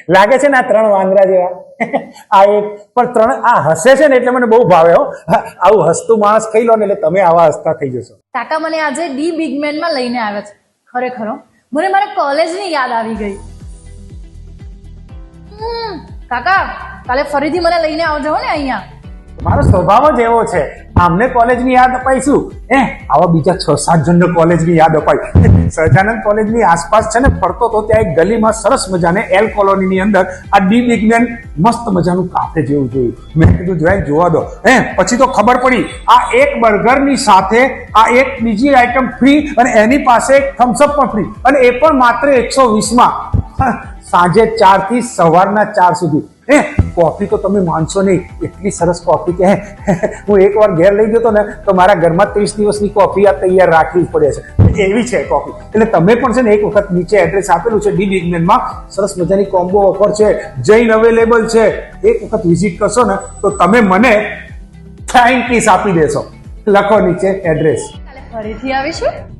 લાગે છે ને આ 3 વાંદરા જેવા આ એક પણ 3 આ હસે છે ને એટલે મને બહુ ભાવે હો આવું હસતું માણસ ખાઈ લો ને એટલે તમે આવા હસતા થઈ જશો કાકા મને આજે ડી બિગમેન માં લઈને આવ્યા છે ખરેખર મને મારા કોલેજની યાદ આવી ગઈ કાકા કાલે ફરીથી મને લઈને આવજો ને અહીંયા મારો સ્વભાવ જ એવો છે આમને કોલેજની યાદ અપાઈશું આવા બીજા 6-7 જણને કોલેજની યાદ અપાઈ સહજાનંદ કોલેજની આસપાસ છે ને ફરતો તો ત્યાં એક ગલીમાં સરસ મજાને એલ કોલોનીની અંદર આ ડી બિગમેન મસ્ત મજાનું કાફે જેવું જોયું મેં કીધું જોઈ જોવા દો પછી તો ખબર પડી આ એક બર્ગરની સાથે આ એક બીજી આઈટમ ફ્રી અને એની પાસે એક થમ્સઅપ પણ ફ્રી અને એ પણ માત્ર 120 સાંજે 4 થી સવારના 4 સુધી કોફી તો તમે માનશો નહીં એટલી સરસ કોફી કે હું એકવાર ઘેર લઈ ગયો ને તો મારા ઘરમાં 30 દિવસની કોફી આ તૈયાર રાખવી પડે છે એવી છે કોફી એટલે તમે પણ છે ને એક વખત નીચે એડ્રેસ આપેલું છે ડી બિગમેનમાં સરસ મજાની કોમ્બો ઓફર છે જૈન અવેલેબલ છે એક વખત વિઝિટ કરશો ને તો તમે મને ફ્લાઇંગ કિસ આપી દેશો લખો નીચે એડ્રેસ કાલે ફરીથી આવીશું